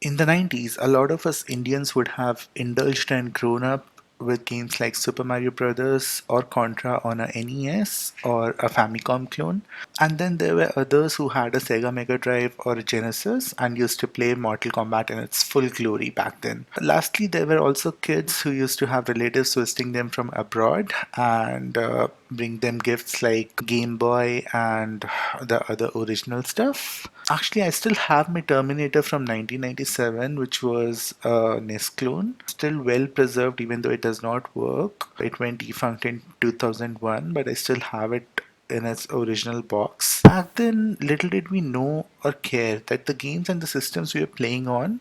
In the 90s, a lot of us Indians would have indulged and grown up with games like Super Mario Brothers or Contra on a NES or a Famicom clone. And then there were others who had a Sega Mega Drive or a Genesis and used to play Mortal Kombat in its full glory back then. Lastly, there were also kids who used to have relatives visiting them from abroad and bring them gifts like Game Boy and the other original stuff. Actually, I still have my Terminator from 1997, which was a NES clone. Still well preserved, even though it does not work. It went defunct in 2001, but I still have it in its original box. Back then, little did we know or care that the games and the systems we were playing on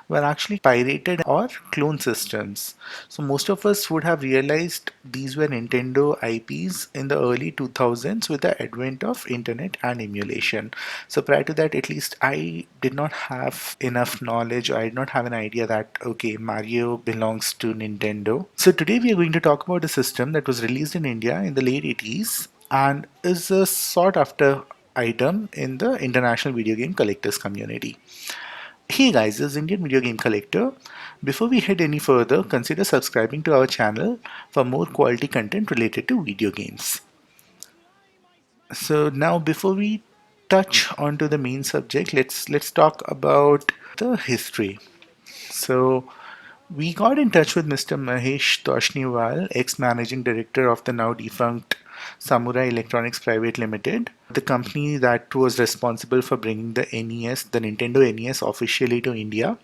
were actually pirated or clone systems. So most of us would have realized these were Nintendo IPs in the early 2000s with the advent of internet and emulation. So prior to that, at least I did not have enough knowledge, or I did not have an idea that okay, Mario belongs to Nintendo. So today we are going to talk about a system that was released in India in the late 80s and is a sought after item in the international video game collectors community. Hey guys, this is Indian Video Game Collector. Before we head any further, consider subscribing to our channel for more quality content related to video games. So now before we touch onto the main subject, let's talk about the history. So we got in touch with Mr. Mahesh Toshniwal, ex-managing director of the now defunct Samurai Electronics Private Limited, the company that was responsible for bringing the NES, the Nintendo NES, officially to India.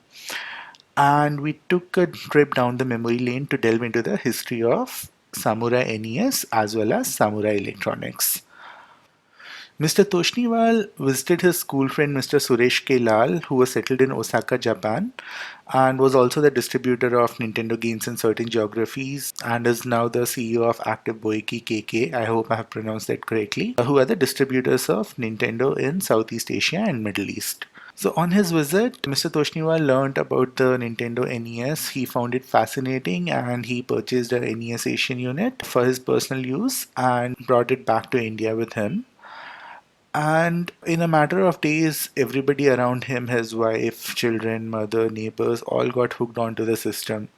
And we took a trip down the memory lane to delve into the history of Samurai NES as well as Samurai Electronics. Mr. Toshniwal visited his school friend Mr. Suresh K. Lal, who was settled in Osaka, Japan, and was also the distributor of Nintendo games in certain geographies, and is now the CEO of Active Boiki KK. I hope I have pronounced that correctly. Who are the distributors of Nintendo in Southeast Asia and Middle East. So on his visit, Mr. Toshniwal learned about the Nintendo NES. He found it fascinating and he purchased a NES Asian unit for his personal use and brought it back to India with him. And in a matter of days, everybody around him, his wife, children, mother, neighbors, all got hooked onto the system.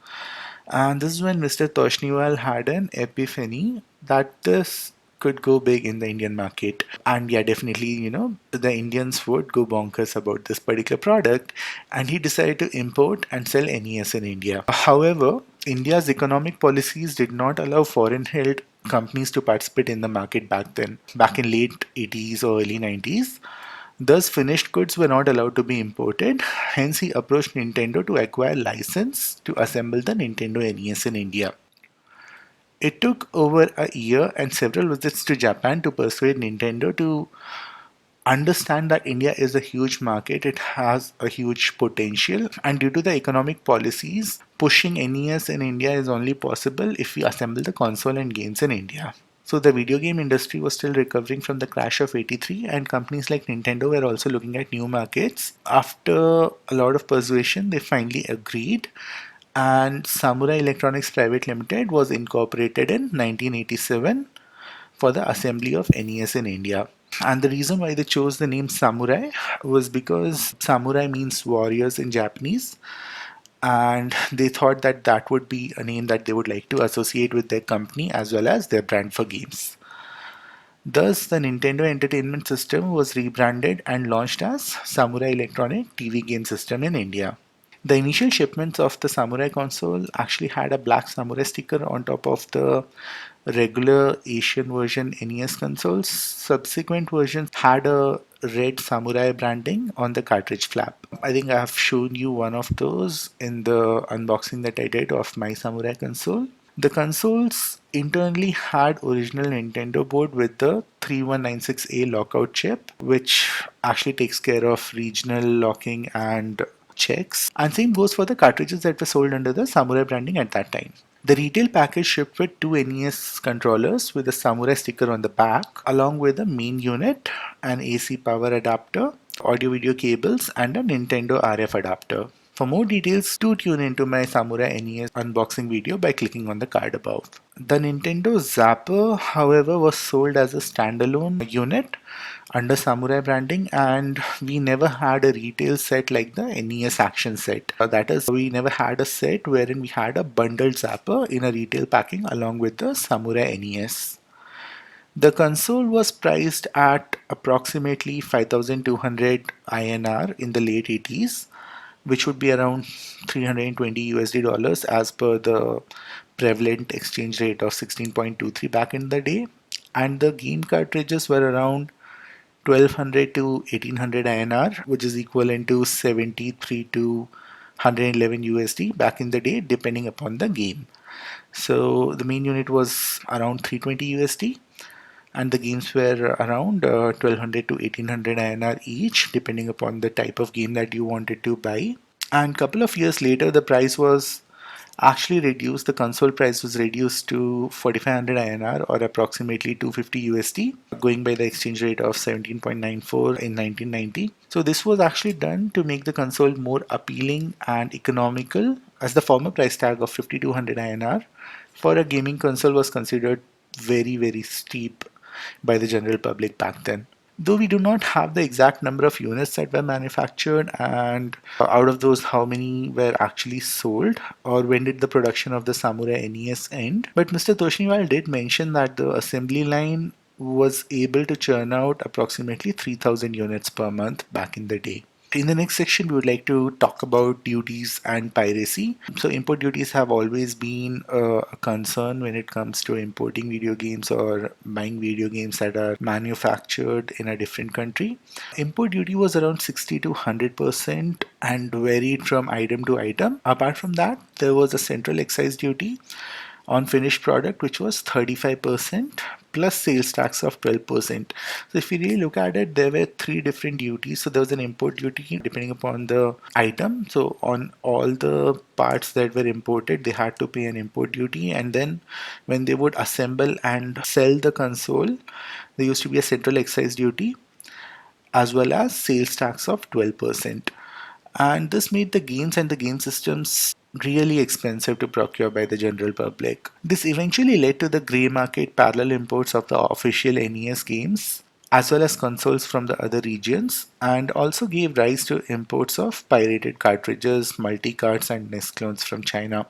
And this is when Mr. Toshniwal had an epiphany that this could go big in the Indian market. And yeah, definitely, the Indians would go bonkers about this particular product. And he decided to import and sell NES in India. However, India's economic policies did not allow foreign held companies to participate in the market back then, back in late 80s or early 90s. Thus, finished goods were not allowed to be imported. Hence, he approached Nintendo to acquire license to assemble the Nintendo NES in India. It took over a year and several visits to Japan to persuade Nintendo to understand that India is a huge market, it has a huge potential, and due to the economic policies, pushing NES in India is only possible if we assemble the console and games in India. So the video game industry was still recovering from the crash of 83 and companies like Nintendo were also looking at new markets. After a lot of persuasion, they finally agreed and Samurai Electronics Private Limited was incorporated in 1987 for the assembly of NES in India. And the reason why they chose the name Samurai was because Samurai means warriors in Japanese, and they thought that that would be a name that they would like to associate with their company as well as their brand for games. Thus, the Nintendo Entertainment System was rebranded and launched as Samurai Electronic TV Game System in India. The initial shipments of the Samurai console actually had a black Samurai sticker on top of the regular Asian version NES consoles. Subsequent versions had a red Samurai branding on the cartridge flap. I think I have shown you one of those in the unboxing that I did of my Samurai console. The consoles internally had original Nintendo board with the 3196A lockout chip, which actually takes care of regional locking and checks. And same goes for the cartridges that were sold under the Samurai branding at that time. The retail package shipped with two NES controllers with a Samurai sticker on the back, along with a main unit, an AC power adapter, audio video cables, and a Nintendo RF adapter. For more details, do tune into my Samurai NES unboxing video by clicking on the card above. The Nintendo Zapper, however, was sold as a standalone unit under Samurai branding, and we never had a retail set like the NES Action set. That is, we never had a set wherein we had a bundled Zapper in a retail packing along with the Samurai NES. The console was priced at approximately 5,200 INR in the late 80s, which would be around 320 USD dollars as per the prevalent exchange rate of 16.23 back in the day. And the game cartridges were around 1200 to 1800 INR, which is equivalent to 73 to 111 USD back in the day, depending upon the game. So the main unit was around 320 USD, and the games were around 1200 to 1800 INR each, depending upon the type of game that you wanted to buy. And couple of years later, the price was actually reduced. The console price was reduced to 4500 INR, or approximately 250 USD, going by the exchange rate of 17.94 in 1990. So this was actually done to make the console more appealing and economical, as the former price tag of 5200 INR for a gaming console was considered very steep by the general public back then. Though we do not have the exact number of units that were manufactured, and out of those how many were actually sold, or when did the production of the Samurai NES end, but Mr. Toshniwal did mention that the assembly line was able to churn out approximately 3000 units per month back in the day. In the next section, we would like to talk about duties and piracy. So, import duties have always been a concern when it comes to importing video games or buying video games that are manufactured in a different country. Import duty was around 60 to 100% and varied from item to item. Apart from that, there was a central excise duty on finished product, which was 35% plus sales tax of 12%. So if you really look at it, there were three different duties. So there was an import duty depending upon the item. So on all the parts that were imported, they had to pay an import duty. And then when they would assemble and sell the console, there used to be a central excise duty as well as sales tax of 12%. And this made the games and the game systems really expensive to procure by the general public. This eventually led to the grey market parallel imports of the official NES games as well as consoles from the other regions, and also gave rise to imports of pirated cartridges, multi-carts and NES clones from China.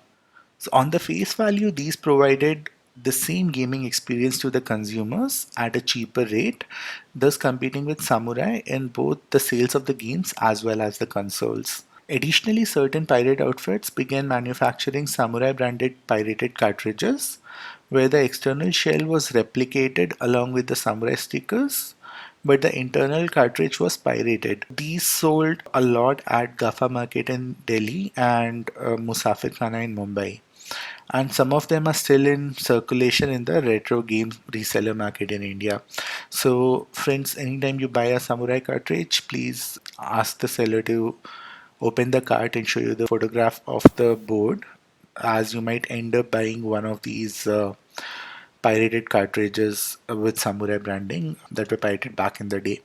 So on the face value, these provided the same gaming experience to the consumers at a cheaper rate, thus competing with Samurai in both the sales of the games as well as the consoles. Additionally, certain pirate outfits began manufacturing Samurai branded pirated cartridges, where the external shell was replicated along with the Samurai stickers, but the internal cartridge was pirated. These sold a lot at Gafa Market in Delhi and Musafir Khana in Mumbai, and some of them are still in circulation in the retro game reseller market in India. So friends, anytime you buy a Samurai cartridge, please ask the seller to open the cart and show you the photograph of the board, as you might end up buying one of these pirated cartridges with Samurai branding that were pirated back in the day.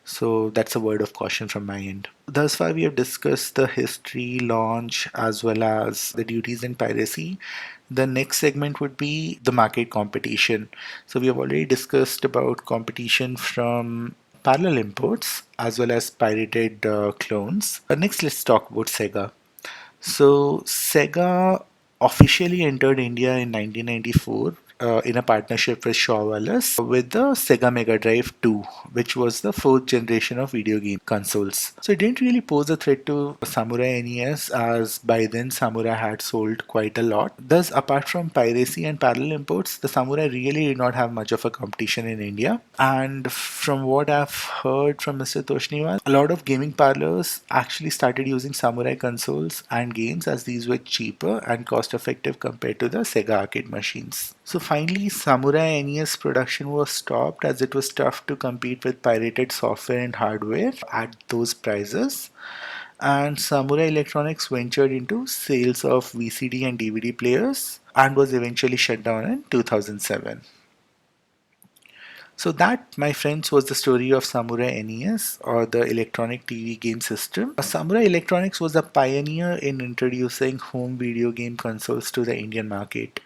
So that's a word of caution from my end. Thus far, we have discussed the history, launch, as well as the duties and piracy. The next segment would be the market competition. So we have already discussed about competition from parallel imports as well as pirated clones. Next, let's talk about Sega. So Sega officially entered India in 1994 in a partnership with Shaw Wallace with the Sega Mega Drive 2, which was the fourth generation of video game consoles. So it didn't really pose a threat to Samurai NES, as by then Samurai had sold quite a lot. Thus, apart from piracy and parallel imports, the Samurai really did not have much of a competition in India. And from what I've heard from Mr. Toshniwal, a lot of gaming parlors actually started using Samurai consoles and games, as these were cheaper and cost effective compared to the Sega arcade machines. So finally, Samurai NES production was stopped as it was tough to compete with pirated software and hardware at those prices. And Samurai Electronics ventured into sales of VCD and DVD players and was eventually shut down in 2007. So that, my friends, was the story of Samurai NES, or the electronic TV game system. Samurai Electronics was a pioneer in introducing home video game consoles to the Indian market,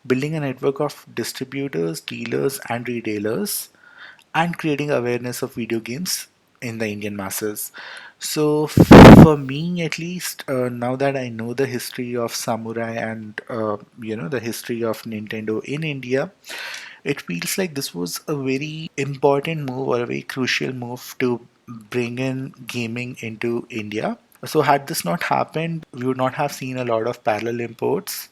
building a network of distributors, dealers, and retailers, and creating awareness of video games in the Indian masses. So, for me at least, now that I know the history of Samurai and the history of Nintendo in India, it feels like this was a very important move or a very crucial move to bring in gaming into India. So, had this not happened, we would not have seen a lot of parallel imports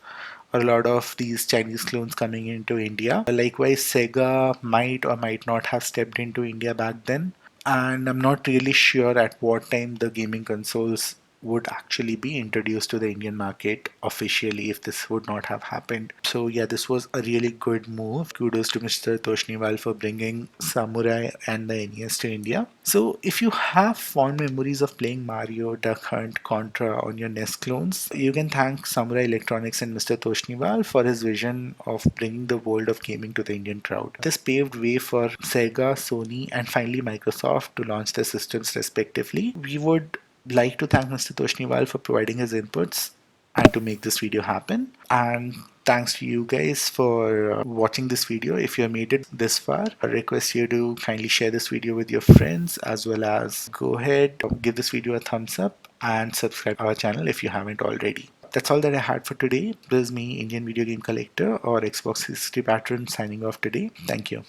or a lot of these Chinese clones coming into India. Likewise, Sega might or might not have stepped into India back then, and I'm not really sure at what time the gaming consoles would actually be introduced to the Indian market officially if this would not have happened. So yeah, this was a really good move. Kudos to Mr. Toshniwal for bringing Samurai and the NES to India. So if you have fond memories of playing Mario, Duck Hunt, Contra on your NES clones, you can thank Samurai Electronics and Mr. Toshniwal for his vision of bringing the world of gaming to the Indian crowd. This paved way for Sega, Sony, and finally Microsoft to launch their systems respectively. We would like to thank Mr. Toshniwal for providing his inputs and to make this video happen. And thanks to you guys for watching this video. If you have made it this far, I request you to kindly share this video with your friends, as well as go ahead, give this video a thumbs up and subscribe to our channel if you haven't already. That's all that I had for today. This is me, Indian Video Game Collector, or Xbox 360 Patron, signing off today. Thank you.